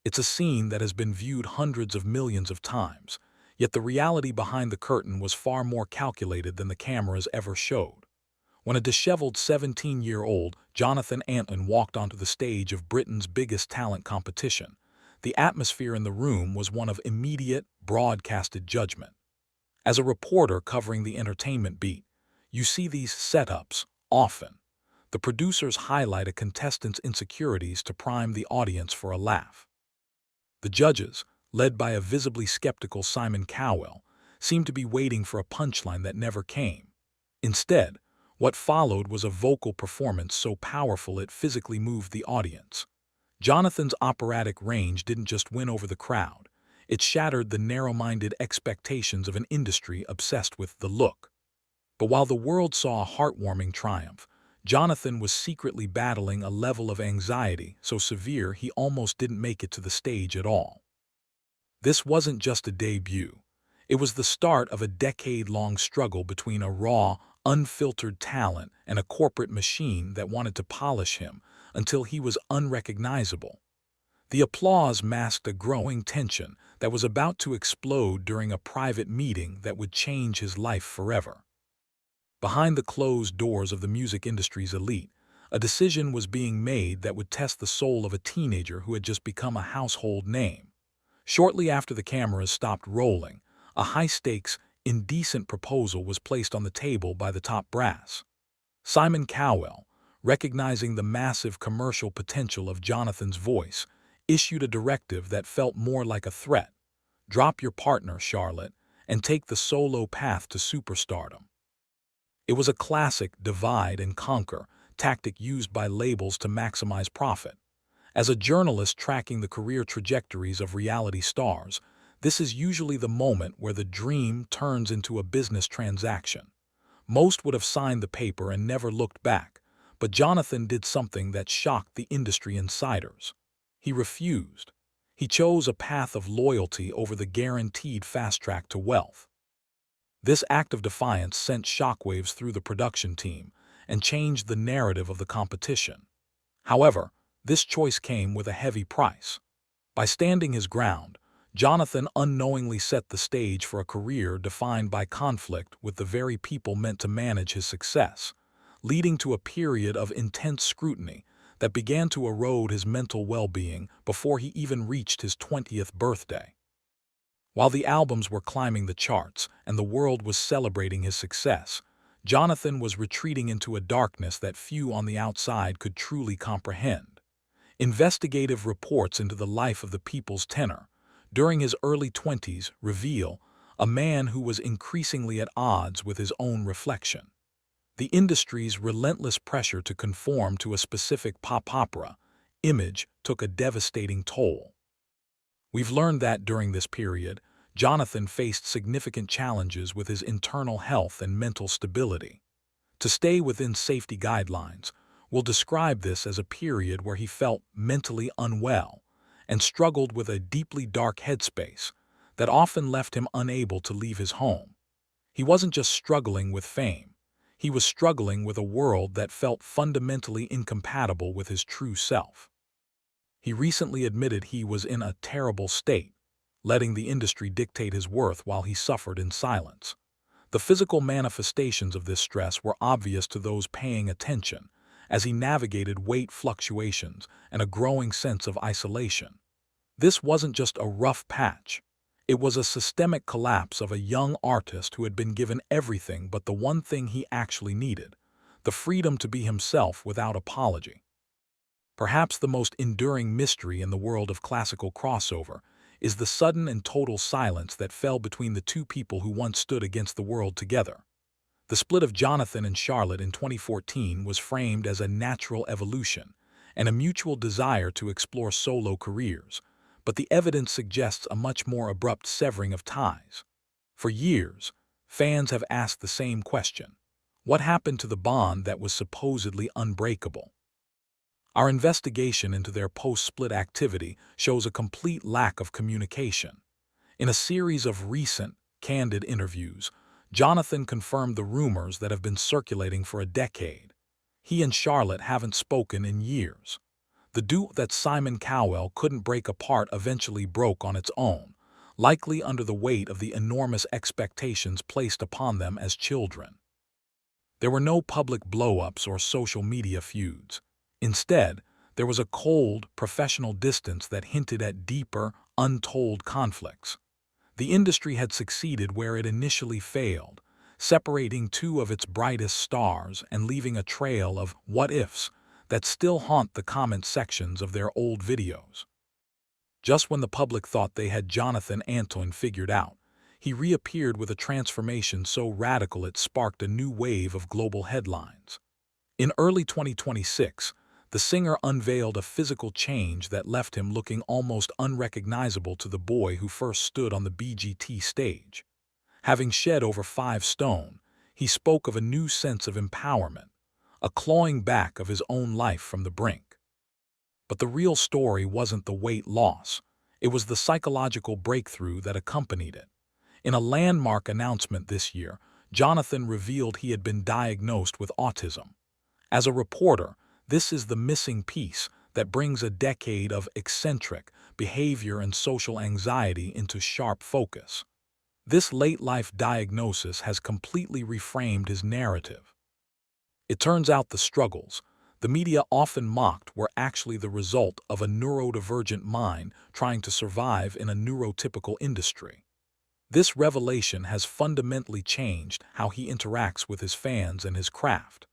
It's a scene that has been viewed hundreds of millions of times, yet the reality behind the curtain was far more calculated than the cameras ever showed. When a disheveled 17-year-old Jonathan Antoine walked onto the stage of Britain's biggest talent competition, the atmosphere in the room was one of immediate, broadcasted judgment. As a reporter covering the entertainment beat, you see these setups often. The producers highlight a contestant's insecurities to prime the audience for a laugh. The judges, led by a visibly skeptical Simon Cowell, seemed to be waiting for a punchline that never came. Instead, what followed was a vocal performance so powerful it physically moved the audience. Jonathan's operatic range didn't just win over the crowd, it shattered the narrow-minded expectations of an industry obsessed with the look. But while the world saw a heartwarming triumph, Jonathan was secretly battling a level of anxiety so severe he almost didn't make it to the stage at all. This wasn't just a debut. It was the start of a decade-long struggle between a raw, unfiltered talent and a corporate machine that wanted to polish him until he was unrecognizable. The applause masked a growing tension that was about to explode during a private meeting that would change his life forever. Behind the closed doors of the music industry's elite, a decision was being made that would test the soul of a teenager who had just become a household name. Shortly after the cameras stopped rolling, a high-stakes, indecent proposal was placed on the table by the top brass. Simon Cowell, recognizing the massive commercial potential of Jonathan's voice, issued a directive that felt more like a threat. Drop your partner, Charlotte, and take the solo path to superstardom. It was a classic divide and conquer tactic used by labels to maximize profit. As a journalist tracking the career trajectories of reality stars, this is usually the moment where the dream turns into a business transaction. Most would have signed the paper and never looked back, but Jonathan did something that shocked the industry insiders. He refused. He chose a path of loyalty over the guaranteed fast track to wealth. This act of defiance sent shockwaves through the production team and changed the narrative of the competition. However, this choice came with a heavy price. By standing his ground, Jonathan unknowingly set the stage for a career defined by conflict with the very people meant to manage his success, leading to a period of intense scrutiny that began to erode his mental well-being before he even reached his 20th birthday. While the albums were climbing the charts and the world was celebrating his success, Jonathan was retreating into a darkness that few on the outside could truly comprehend. Investigative reports into the life of the people's tenor during his early 20s reveal a man who was increasingly at odds with his own reflection. The industry's relentless pressure to conform to a specific pop opera image took a devastating toll. We've learned that during this period, Jonathan faced significant challenges with his internal health and mental stability. To stay within safety guidelines, we'll describe this as a period where he felt mentally unwell and struggled with a deeply dark headspace that often left him unable to leave his home. He wasn't just struggling with fame, he was struggling with a world that felt fundamentally incompatible with his true self. He recently admitted he was in a terrible state, letting the industry dictate his worth while he suffered in silence. The physical manifestations of this stress were obvious to those paying attention, as he navigated weight fluctuations and a growing sense of isolation. This wasn't just a rough patch. It was a systemic collapse of a young artist who had been given everything but the one thing he actually needed, the freedom to be himself without apology. Perhaps the most enduring mystery in the world of classical crossover is the sudden and total silence that fell between the two people who once stood against the world together. The split of Jonathan and Charlotte in 2014 was framed as a natural evolution and a mutual desire to explore solo careers, but the evidence suggests a much more abrupt severing of ties. For years, fans have asked the same question: what happened to the bond that was supposedly unbreakable? Our investigation into their post-split activity shows a complete lack of communication. In a series of recent, candid interviews, Jonathan confirmed the rumors that have been circulating for a decade. He and Charlotte haven't spoken in years. The duo that Simon Cowell couldn't break apart eventually broke on its own, likely under the weight of the enormous expectations placed upon them as children. There were no public blow-ups or social media feuds. Instead, there was a cold, professional distance that hinted at deeper, untold conflicts. The industry had succeeded where it initially failed, separating two of its brightest stars and leaving a trail of what-ifs that still haunt the comment sections of their old videos. Just when the public thought they had Jonathan Antoine figured out, he reappeared with a transformation so radical it sparked a new wave of global headlines. In early 2026, the singer unveiled a physical change that left him looking almost unrecognizable to the boy who first stood on the BGT stage. Having shed over 5 stone, he spoke of a new sense of empowerment, a clawing back of his own life from the brink. But the real story wasn't the weight loss, it was the psychological breakthrough that accompanied it. In a landmark announcement this year, Jonathan revealed he had been diagnosed with autism. As a reporter, this is the missing piece that brings a decade of eccentric behavior and social anxiety into sharp focus. This late-life diagnosis has completely reframed his narrative. It turns out the struggles the media often mocked were actually the result of a neurodivergent mind trying to survive in a neurotypical industry. This revelation has fundamentally changed how he interacts with his fans and his craft.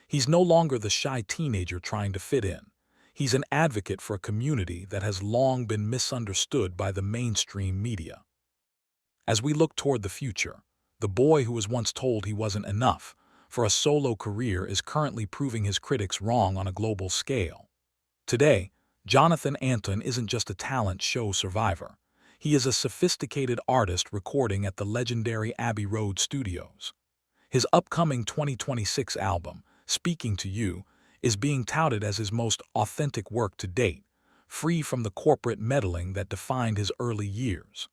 He's no longer the shy teenager trying to fit in. He's an advocate for a community that has long been misunderstood by the mainstream media. As we look toward the future, the boy who was once told he wasn't enough for a solo career is currently proving his critics wrong on a global scale. Today, Jonathan Antoine isn't just a talent show survivor. He is a sophisticated artist recording at the legendary Abbey Road Studios. His upcoming 2026 album, Speaking to You, is being touted as his most authentic work to date, free from the corporate meddling that defined his early years.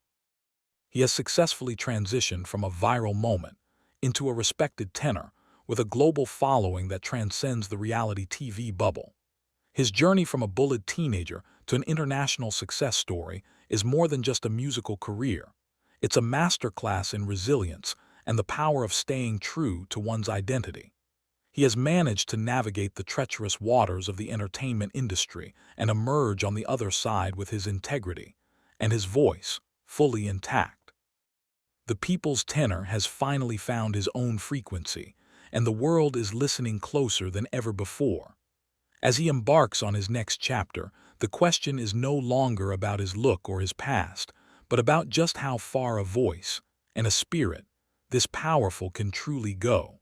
He has successfully transitioned from a viral moment into a respected tenor with a global following that transcends the reality TV bubble. His journey from a bullied teenager to an international success story is more than just a musical career. It's a masterclass in resilience and the power of staying true to one's identity. He has managed to navigate the treacherous waters of the entertainment industry and emerge on the other side with his integrity and his voice fully intact. The people's tenor has finally found his own frequency, and the world is listening closer than ever before. As he embarks on his next chapter, the question is no longer about his look or his past, but about just how far a voice and a spirit this powerful can truly go.